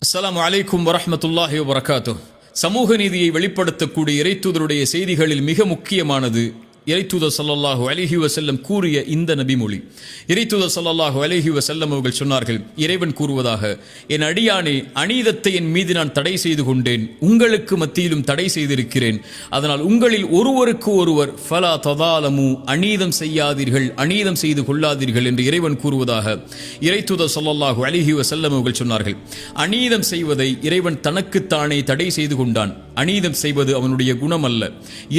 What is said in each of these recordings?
அஸ்ஸலாமு அலைக்கும் வரஹ்மத்துல்லாஹி வபரகாத்துஹ். சமூக நீதியை வெளிப்படுத்தக்கூடிய இறைத்தூதருடைய செய்திகளில் மிக முக்கியமானது இறைத்தூதர் ஸல்லல்லாஹு அலைஹி வஸல்லம் கூறிய இந்த நபிமொழி. இறைத்தூதர் ஸல்லல்லாஹு அலைஹி வஸல்லம் அவர்கள் சொன்னார்கள், இறைவன் கூறுவதாக, என் அடியானே, அநீதத்தை என் மீது நான் தடை செய்து கொண்டேன், உங்களுக்கு மத்தியிலும் தடை செய்திருக்கிறேன். அதனால் உங்களில் ஒருவருக்கு ஒருவர் ஃபலா ததாலமு, அநீதம் செய்யாதீர்கள், அநீதம் செய்து கொள்ளாதீர்கள் என்று இறைவன் கூறுவதாக இறைத்தூதர் ஸல்லல்லாஹு அலைஹி வஸல்லம் அவர்கள் சொன்னார்கள். அநீதம் செய்வதை இறைவன் தனக்குத்தானே தடை செய்து கொண்டான். அநீதம் செய்வது அவனுடைய குணம் அல்ல.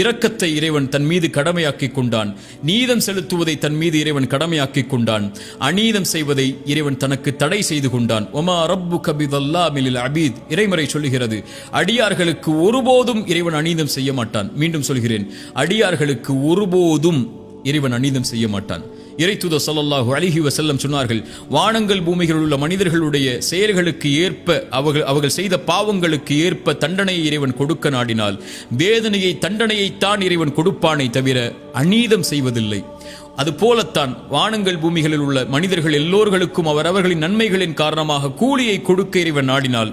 இரக்கத்தை இறைவன் தன் மீது கடமையாக்கிக் கொண்டான். நீதம் செலுத்துவதை தன் மீது இறைவன் கடமையாக்கிக் கொண்டான். அநீதம் செய்வதை இறைவன் தனக்கு தடை செய்து கொண்டான். ஒமா ரப்புக பிதல்லாமில் லில் அபீத், இறைமறை சொல்லுகிறது, அடியார்களுக்கு ஒருபோதும் இறைவன் அநீதம் செய்ய மாட்டான். மீண்டும் சொல்கிறேன், அடியார்களுக்கு ஒருபோதும் இறைவன் அநீதம் செய்ய மாட்டான். இறைத்தூதர் ஸல்லல்லாஹு அலைஹி வஸல்லம் சொன்னார்கள், வானங்கள் பூமிகளில் உள்ள மனிதர்களுடைய செயல்களுக்கு ஏற்ப அவர்கள் செய்த பாவங்களுக்கு ஏற்ப தண்டனையை இறைவன் கொடுக்க நாடினால் வேதனையை தண்டனையைத்தான் இறைவன் கொடுப்பானே தவிர அநீதம் செய்வதில்லை. அதுபோலத்தான் வானங்கள் பூமிகளில் உள்ள மனிதர்கள் எல்லோர்களுக்கும் அவர்களின் நன்மைகளின் காரணமாக கூலியை கொடுக்க இறைவன் நாடினால்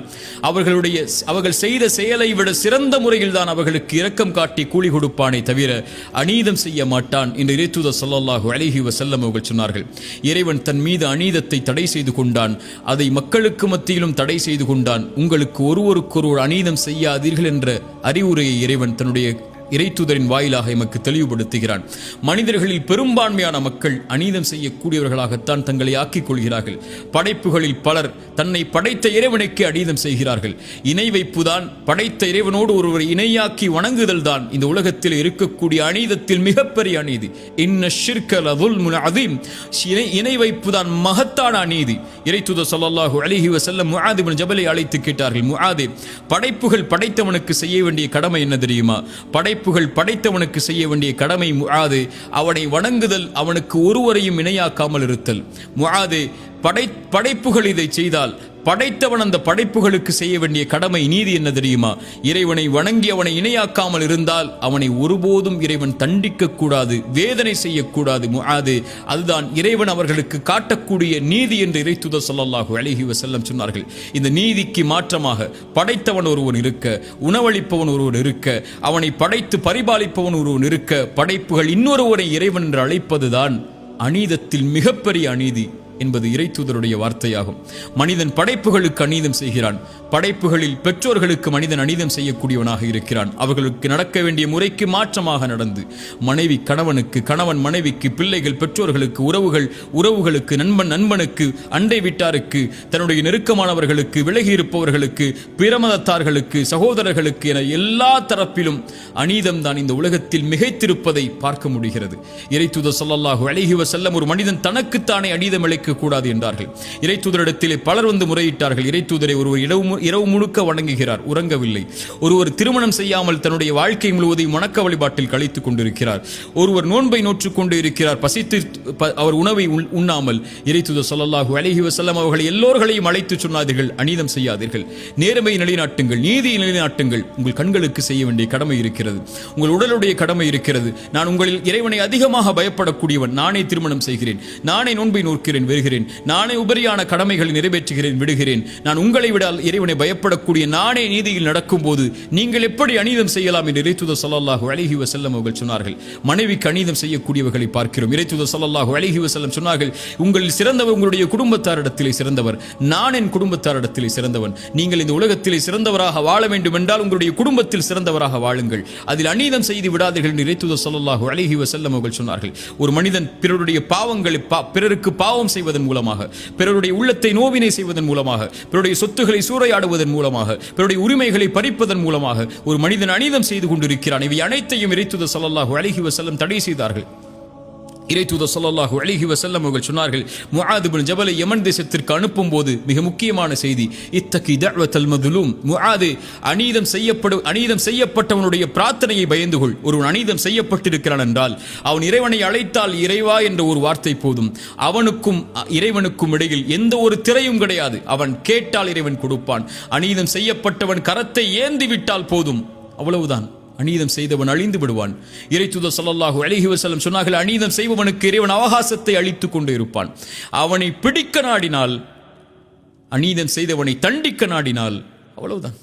அவர்கள் செய்த செயலை விட சிறந்த முறையில் தான் அவர்களுக்கு இரக்கம் காட்டி கூலி கொடுப்பானே தவிர அநீதம் செய்ய மாட்டான் என்று இறைத்தூதர் ஸல்லல்லாஹு அலைஹி வஸல்லம் அவர்கள் சொன்னார்கள். இறைவன் தன் மீது அநீதத்தை தடை செய்து கொண்டான். அதை மக்களுக்கு மத்தியிலும் தடை செய்து கொண்டான். உங்களுக்கு ஒருவருக்கொருவர் அநீதம் செய்யாதீர்கள் என்ற அறிவுரையை இறைவன் தன்னுடைய இறைத்தூதரின் வாயிலாக எமக்கு தெளிவுபடுத்துகிறான். மனிதர்களில் பெரும்பான்மையான மக்கள் அநீதம் செய்யக்கூடியவர்களாகத்தான் தங்களை ஆக்கிக் கொள்கிறார்கள். படைப்புகளில் பலர் தன்னை படைத்த இறைவனுக்கு அநீதம் செய்கிறார்கள். இணை வைப்புதான், படைத்த இறைவனோடு ஒருவர் இணையாக்கி வணங்குதல் தான் இந்த உலகத்தில் இருக்கக்கூடிய அநீதத்தில் மிகப்பெரிய அநீதி. இன்ன ஷிர்க லதுல்முன் அதீம், இணை வைப்புதான் மகத்தான அநீதி. இறைத்தூதர் ஸல்லல்லாஹு அலைஹி வஸல்லம் முஆத் இப்னு ஜபலை அழைத்து கேட்டார்கள், முஆதே, படைப்புகள் படைத்தவனுக்கு செய்ய வேண்டிய கடமை என்ன தெரியுமா? படைத்தவனுக்கு செய்ய வேண்டிய கடமை முஆது, அவனை வணங்குதல், அவனுக்கு ஒருவரையும் இணையாக்காமல் இருத்தல். முஆது, படைப்புகள் இதை செய்தால் படைத்தவன் அந்த படைப்புகளுக்கு செய்ய வேண்டிய கடமை நீதி என்ன தெரியுமா? இறைவனை வணங்கி அவனை இணையாக்காமல் இருந்தால் அவனை ஒருபோதும் இறைவன் தண்டிக்க கூடாது, வேதனை செய்யக்கூடாது. முஆது, அதுதான் இறைவன் அவர்களுக்கு காட்டக்கூடிய நீதி என்று இறைத்தூதர் ஸல்லல்லாஹு அலைஹி வஸல்லம் சொன்னார்கள். இந்த நீதிக்கு மாற்றமாக படைத்தவன் ஒருவன் இருக்க, உணவளிப்பவன் ஒருவன் இருக்க, அவனை படைத்து பரிபாலிப்பவன் ஒருவன் இருக்க, படைப்புகள் இன்னொருவரை இறைவன் என்று அழைப்பதுதான் அநீதத்தில் மிகப்பெரிய அநீதி என்பது இறைத்தூதருடைய வார்த்தையாகும். மனிதன் படைப்புகளுக்கு அநீதம் செய்கிறான். படைப்புகளில் பெற்றோர்களுக்கு மனிதன் அநீதம் செய்யக்கூடியவனாக இருக்கிறான். அவர்களுக்கு நடக்க வேண்டிய முறைக்கு மாற்றமாக நடந்து, மனைவி கணவனுக்கு, கணவன் மனைவிக்கு, பிள்ளைகள் பெற்றோர்களுக்கு, உறவுகளுக்கு, நண்பனுக்கு, அண்டை வீட்டாருக்கு, தன்னுடைய நெருக்கமானவர்களுக்கு, விலகி இருப்பவர்களுக்கு, பிரமதத்தார்களுக்கு, சகோதரர்களுக்கு என எல்லா தரப்பிலும் அநீதம் தான் இந்த உலகத்தில் மிகைத்திருப்பதை பார்க்க முடிகிறது. இறைத்தூதர் ஸல்லல்லாஹு அலைஹி வஸல்லம் ஒரு மனிதன் தனக்குத்தானே அநீதம் இழைக்க கூடாது என்றார்கள். இறைத்தூதரிடத்திலே பலர் வந்து முறையிட்டார்கள், இறைத்தூதரை ஒருவர் இரவு முழுக்க வணங்குகிறார், உறங்கவில்லை. ஒருவர் திருமணம் செய்யாமல் தன்னுடைய வாழ்க்கை முழுவதையும் வணக்க வழிபாட்டில் கழித்துக் கொண்டிருக்கிறார். ஒருவர் நோன்பை நோற்றுக் கொண்டு இருக்கிறார், பசித்து அவர் உணவை உண்ணாமல். இறைத்தூதர் ஸல்லல்லாஹு அலைஹி வஸல்லம் அவர்கள் எல்லோர்களையும் அழைத்து சொன்னார்கள், அநீதம் செய்யாதீர்கள், நேர்மையை நிலைநாட்டுங்கள், நீதியை நிலைநாட்டுங்கள். உங்கள் கண்களுக்கு செய்ய வேண்டிய கடமை இருக்கிறது, உங்கள் உடலுடைய கடமை இருக்கிறது. நான் உங்களில் இறைவனை அதிகமாக பயப்படக்கூடியவன், நானே திருமணம் செய்கிறேன், நானே நோன்பை நோக்கிறேன், நானே உபரியான கடமைகளை நிறைவேற்றுகிறேன், விடுகிறேன். நான் உங்களை விட இறைவனை பயப்படக்கூடிய நானே நீதியில் நடக்கும் போது நீங்கள் எப்படி அநீதம் செய்யலாம் என்று இறைத்தூதர் ஸல்லல்லாஹு அலைஹி வஸல்லம் அவர்கள் சொன்னார்கள். மனைவிக்கு அநீதம் செய்யக்கூடியவர்களை பார்க்கிறோம். இறைத்தூதர் ஸல்லல்லாஹு அலைஹி வஸல்லம் சொன்னார்கள், உங்களில் சிறந்தவர் உங்களுடைய குடும்பத்தாரிடத்திலே சிறந்தவர், நான் என் குடும்பத்தாரிடத்திலே சிறந்தவன். நீங்கள் இந்த உலகத்திலே சிறந்தவராக வாழ வேண்டும் என்றால் உங்களுடைய குடும்பத்தில் சிறந்தவராக வாழுங்கள், அதில் அநீதம் செய்து விடாதீர்கள் என்று இறைத்தூதர் ஸல்லல்லாஹு அலைஹி வஸல்லம் அவர்கள் சொன்னார்கள். ஒரு மனிதன் பிறருடைய பாவங்களை, பிறருக்கு பாவம் செய்வதன் மூலமாக, பிறருடைய உள்ளத்தை நோவினை செய்வதன் மூலமாக, பிறருடைய சொத்துக்களை சூறையாடுவதன் மூலமாக, பிறருடைய உரிமைகளை பறிப்பதன் மூலமாக ஒரு மனிதன் அநீதம் செய்து கொண்டிருக்கிறான். இவை அனைத்தையும் இறைத்தூதர் ஸல்லல்லாஹு அலைஹி வஸல்லம் தடை செய்தார்கள். இறைத்தூதர் ஸல்லல்லாஹு அலைஹி வஸல்லம் அவர்கள் சொன்னார்கள், முஆத் இப்னு ஜபலை யமன் தேசத்திற்கு அனுப்பும் போது மிக முக்கியமான செய்தி, இத்தகி தஅவத்தல் மதுலூம். முஆத், அநீதம் செய்யப்பட்டவனுடைய பிரார்த்தனையை பயந்து கொள். ஒருவன் அநீதம் செய்யப்பட்டிருக்கிறான் என்றால் அவன் இறைவனை அழைத்தால் இறைவா என்ற ஒரு வார்த்தை போதும். அவனுக்கும் இறைவனுக்கும் இடையில் எந்த ஒரு திரையும் கிடையாது. அவன் கேட்டால் இறைவன் கொடுப்பான். அநீதம் செய்யப்பட்டவன் கரத்தை ஏந்தி விட்டால் போதும், அவ்வளவுதான். அநீதம் செய்தவன் அழிந்து விடுவான். இறைத்தூதர் ஸல்லல்லாஹு அலைஹி வஸல்லம் சொன்னார்கள், அநீதம் செய்பவனுக்கு இறைவன் அவகாசத்தை அளித்துக் கொண்டே இருப்பான். அவனை பிடிக்க நாடினால் அநீதம் செய்தவனை தண்டிக்க நாடினால் அவ்வளவுதான்.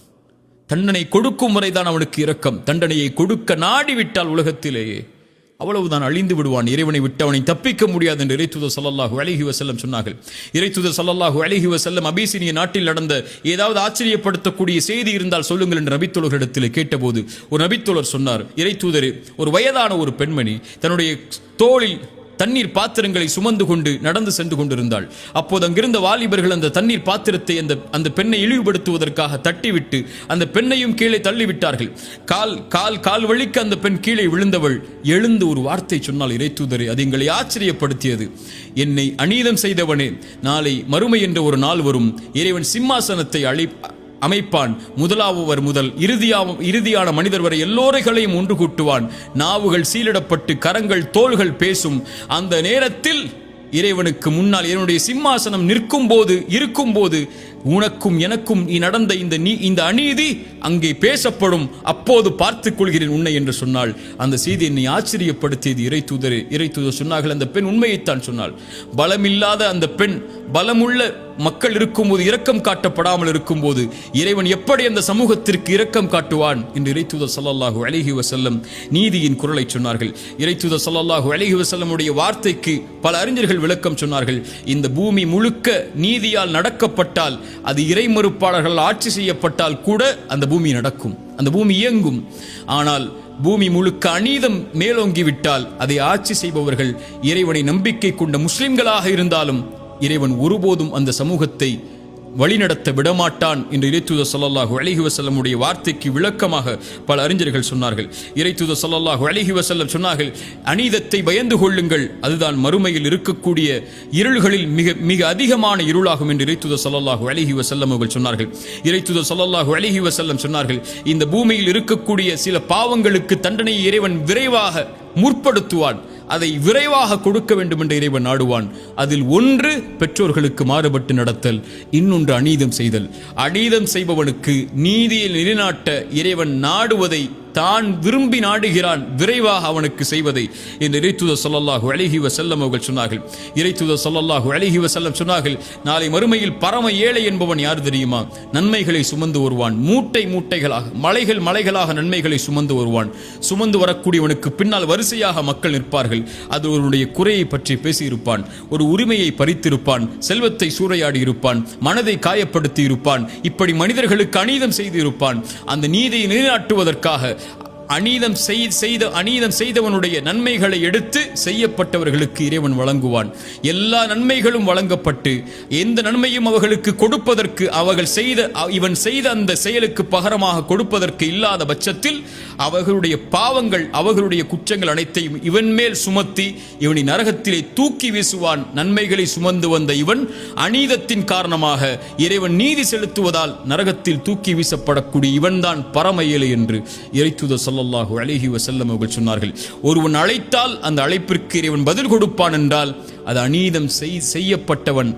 தண்டனை கொடுக்கும் வரைதான் அவனுக்கு இரக்கம். தண்டனையை கொடுக்க நாடிவிட்டால் உலகத்திலேயே அவ்வளவுதான், அழிந்து விடுவான். இறைவனை விட்டு அவனை தப்பிக்க முடியாது என்று இறைத்தூதர் ஸல்லல்லாஹு அலைஹி வஸல்லம் சொன்னார்கள். இறைத்தூதர் ஸல்லல்லாஹு அலைஹி வஸல்லம் அபிசீனிய நாட்டில் நடந்த ஏதாவது ஆச்சரியப்படுத்தக்கூடிய செய்தி இருந்தால் சொல்லுங்கள் என்று நபித்தோழர்களிடத்தில் கேட்டபோது ஒரு நபித்தோழர் சொன்னார், இறைத்தூதரே, ஒரு வயதான ஒரு பெண்மணி தன்னுடைய தோளில் தண்ணீர் பாத்திரங்களை சுமந்து கொண்டு நடந்து சென்று கொண்டிருந்தாள். அப்போது அங்கிருந்த வாலிபர்கள் அந்த தண்ணீர் பாத்திரத்தை அந்த பெண்ணை இழிவுபடுத்துவதற்காக தட்டிவிட்டு அந்த பெண்ணையும் கீழே தள்ளிவிட்டார்கள். கால் வழிக்கு அந்த பெண் கீழே விழுந்தவள் எழுந்து ஒரு வார்த்தை சொன்னால், இறைத்தூதரே, அது எங்களை ஆச்சரியப்படுத்தியது. என்னை அநீதம் செய்தவனே, நாளை மறுமை என்ற ஒரு நாள் வரும், இறைவன் சிம்மாசனத்தை அமைப்பான். முதலாவவர் முதல் இறுதியான மனிதர் வரை எல்லோரைகளையும் ஒன்று கூட்டுவான். நாவுகள் சீலிடப்பட்டு கரங்கள் தோள்கள் பேசும். அந்த நேரத்தில் இறைவனுக்கு முன்னால் என்னுடைய சிம்மாசனம் இருக்கும்போது உனக்கும் எனக்கும் நடந்த இந்த அநீதி அங்கே பேசப்படும். அப்போது பார்த்துக் கொள்கிறேன் உன்னை என்று சொன்னாள். அந்த செய்தி என்னை ஆச்சரியப்படுத்தியது. இறைத்தூதர் சொன்னார்கள், அந்த பெண் உண்மையைத்தான் சொன்னாள். பலமில்லாத அந்த பெண் பலமுள்ள மக்கள் இருக்கும்போது இரக்கம் காட்டப்படாமல் இருக்கும்போது இறைவன் எப்படி அந்த சமூகத்திற்கு இரக்கம் காட்டுவான் என்று இறைத்தூதர் ஸல்லல்லாஹு அலைஹி வஸல்லம் நீதியின் குரலை சொன்னார்கள். இறைத்தூதர் ஸல்லல்லாஹு அலைஹி வஸல்லம் உடைய வார்த்தைக்கு பல அறிஞர்கள் விளக்கம் சொன்னார்கள். இந்த பூமி முழுக்க நீதியால் நடக்கப்பட்டால், அது இறை மறுப்பாளர்கள் ஆட்சி செய்யப்பட்டால் கூட அந்த பூமி நடக்கும், அந்த பூமி இயங்கும். ஆனால் பூமி முழுக்க அநீதம் மேலோங்கிவிட்டால் அதை ஆட்சி செய்பவர்கள் இறைவனை நம்பிக்கை கொண்ட முஸ்லிம்களாக இருந்தாலும் இறைவன் ஒருபோதும் அந்த சமூகத்தை வழிநடத்த விடமாட்டான் என்று இறைத்தூதர் ஸல்லல்லாஹு அலைஹி வஸல்லம் உடைய வார்த்தைக்கு விளக்கமாக பல அறிஞர்கள் சொன்னார்கள். இறைத்தூதர் ஸல்லல்லாஹு அலைஹி வஸல்லம் சொன்னார்கள், அநீதத்தை பயந்து கொள்ளுங்கள், அதுதான் மறுமையில் இருக்கக்கூடிய இருள்களில் மிக அதிகமான இருளாகும் என்று இறைத்தூதர் ஸல்லல்லாஹு அலைஹி வஸல்லம் அவர்கள் சொன்னார்கள். இறைத்தூதர் ஸல்லல்லாஹு அலைஹி வஸல்லம் சொன்னார்கள், இந்த பூமியில் இருக்கக்கூடிய சில பாவங்களுக்கு தண்டனையை இறைவன் விரைவாக முற்படுத்துவான், அதை விரைவாக கொடுக்க வேண்டும் என்று இறைவன் நாடுவான். அதில் ஒன்று பெற்றோர்களுக்கு மாறுபட்டு நடத்தல், இன்னொன்று அநீதம் செய்தல். அநீதம் செய்பவனுக்கு நீதியை நிலைநாட்ட இறைவன் நாடுவதை தான் விரும்பி நாடுகிறான், விரைவாக அவனுக்கு செய்வதை என்று இறைத்தூதர் ஸல்லல்லாஹு அலைஹி வஸல்லம் அவர்கள் சொன்னார்கள். இறைத்தூதர் ஸல்லல்லாஹு அலைஹி வஸல்லம் சொன்னார்கள், நாளை மறுமையில் பரம ஏழை என்பவன் யார் தெரியுமா? நன்மைகளை சுமந்து வருவான், மூட்டைகளாக மலைகளாக நன்மைகளை சுமந்து வருவான். சுமந்து வரக்கூடியவனுக்கு பின்னால் வரிசையாக மக்கள் நிற்பார்கள். அது அவருடைய குறையை பற்றி பேசியிருப்பான், ஒரு உரிமையை பறித்திருப்பான், செல்வத்தை சூறையாடி இருப்பான், மனதை காயப்படுத்தி இருப்பான், இப்படி மனிதர்களுக்கு அநீதம் செய்து இருப்பான். அந்த நீதியை நிலைநாட்டுவதற்காக அநீதம் செய்தவனுடைய நன்மைகளை எடுத்து செய்யப்பட்டவர்களுக்கு இறைவன் வழங்குவான். எல்லா நன்மைகளும் வழங்கப்பட்டு எந்த நன்மையும் அவர்களுக்கு கொடுப்பதற்கு இவன் செய்த அந்த செயலுக்கு பகரமாக கொடுப்பதற்கு இல்லாத பட்சத்தில் அவர்களுடைய பாவங்கள் அவர்களுடைய குற்றங்கள் அனைத்தையும் இவன் மேல் சுமத்தி இவனை நரகத்திலே தூக்கி வீசுவான். நன்மைகளை சுமந்து வந்த இவன் அநீதத்தின் காரணமாக இறைவன் நீதி செலுத்துவதால் நரகத்தில் தூக்கி வீசப்படக்கூடிய இவன்தான் பரம ஏழை என்று இறைத்தூதர் ஸல்லல்லாஹு அலைஹி வஸல்லம் அவர்கள் சொன்னார்கள். ஒருவன் அழைத்தால் அந்த அழைப்பிற்கு இறைவன் பதில் கொடுப்பான் என்றால் அது அநீதம் செய்யப்பட்டவன்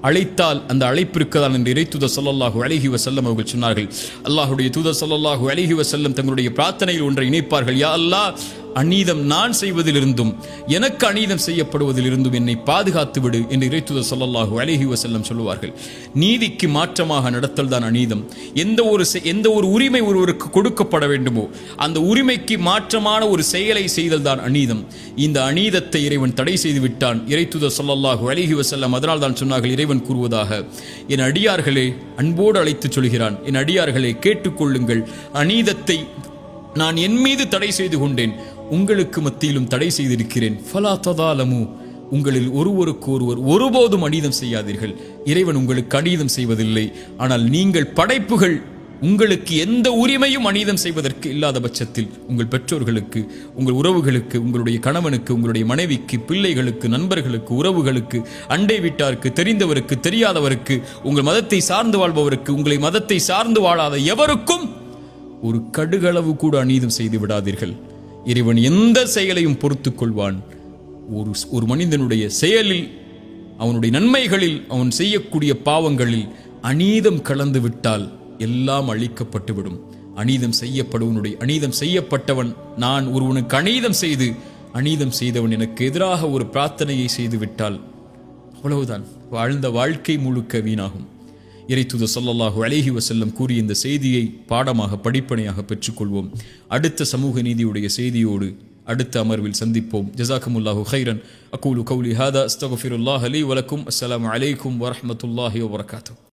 அழைத்தால் அந்த அழைப்பிற்கு தான் என்று இறைத்தூதர் ஸல்லல்லாஹு அலைஹி வஸல்லம் அவர்கள் சொன்னார்கள். அல்லாஹ்வுடைய தூதர் ஸல்லல்லாஹு அலைஹி வஸல்லம் தங்களுடைய பிரார்த்தனையில் ஒன்றை இணைப்பார்கள், யா அல்லாஹ், அநீதம் நான் செய்வதிலிருந்தும் எனக்கு அநீதம் செய்யப்படுவதிலிருந்தும் என்னை பாதுகாத்து விடு என்று இறைத்தூதர் ஸல்லல்லாஹு அலைஹி வஸல்லம் சொல்லுவார்கள். நீதிக்கு மாற்றமாக நடத்தல் தான் அநீதம். எந்த ஒரு உரிமை ஒருவருக்கு கொடுக்கப்பட வேண்டுமோ அந்த உரிமைக்கு மாற்றமான ஒரு செயலை செய்தல் தான் அநீதம். இந்த அநீதத்தை இறைவன் தடை செய்து விட்டான். இறைத்தூதர் ஸல்லல்லாஹு அலைஹி வஸல்லம் அதனால் தான் சொன்னார்கள், இறைவன் கூறுவதாக, என் அடியார்களே, அன்போடு அழைத்து சொல்கிறான், என் அடியார்களே கேட்டுக்கொள்ளுங்கள், அநீதத்தை நான் என் மீது தடை செய்து கொண்டேன், உங்களுக்கு மத்தியிலும் தடை செய்திருக்கிறேன். ஃபலா ததாலமு, உங்களில் ஒருவருக்கு ஒருவர் ஒருபோதும் அநீதம் செய்யாதீர்கள். இறைவன் உங்களுக்கு அநீதம் செய்வதில்லை. ஆனால் நீங்கள் படைப்புகள் உங்களுக்கு எந்த உரிமையும் அநீதம் செய்வதற்கு இல்லாத பட்சத்தில் உங்கள் பெற்றோர்களுக்கு, உங்கள் உறவுகளுக்கு, உங்களுடைய கணவனுக்கு, உங்களுடைய மனைவிக்கு, பிள்ளைகளுக்கு, நண்பர்களுக்கு, உறவுகளுக்கு, அண்டை வீட்டாருக்கு, தெரிந்தவருக்கு, தெரியாதவருக்கு, உங்கள் மதத்தை சார்ந்து வாழ்பவருக்கு, உங்களை மதத்தை சார்ந்து வாழாத எவருக்கும் ஒரு கடுகளவு கூட அநீதம் செய்து விடாதீர்கள். இறைவன் எந்த செயலையும் பொறுத்துக் கொள்வான். ஒரு மனிதனுடைய செயலில், அவனுடைய நன்மைகளில், அவன் செய்யக்கூடிய பாவங்களில் அநீதம் கலந்து விட்டால் எல்லாம் அழிக்கப்பட்டுவிடும். அநீதம் செய்யப்பட்டவன், நான் ஒருவனுக்கு அநீதம் செய்தவன் எனக்கு எதிராக ஒரு பிரார்த்தனையை செய்து விட்டால் அவ்வளவுதான், வாழ்ந்த வாழ்க்கை முழுக்க வீணாகும். இறைத்தூதர் ஸல்லல்லாஹு அலைஹி வஸல்லம் கூறிய இந்த செய்தியை பாடமாக படிப்பனையாக பெற்றுக்கொள்வோம். அடுத்த சமூக நீதியுடைய செய்தியோடு அடுத்த அமர்வில் சந்திப்போம். ஜஸாக்குமுல்லாஹு கைரன். அகூலு கௌலி ஹாதா அஸ்தக்ஃபிருல்லாஹ லீ வலக்கும். அஸ்ஸலாமு அலைக்கும் வரஹ்மத்துல்லாஹி வபரகாத்துஹு.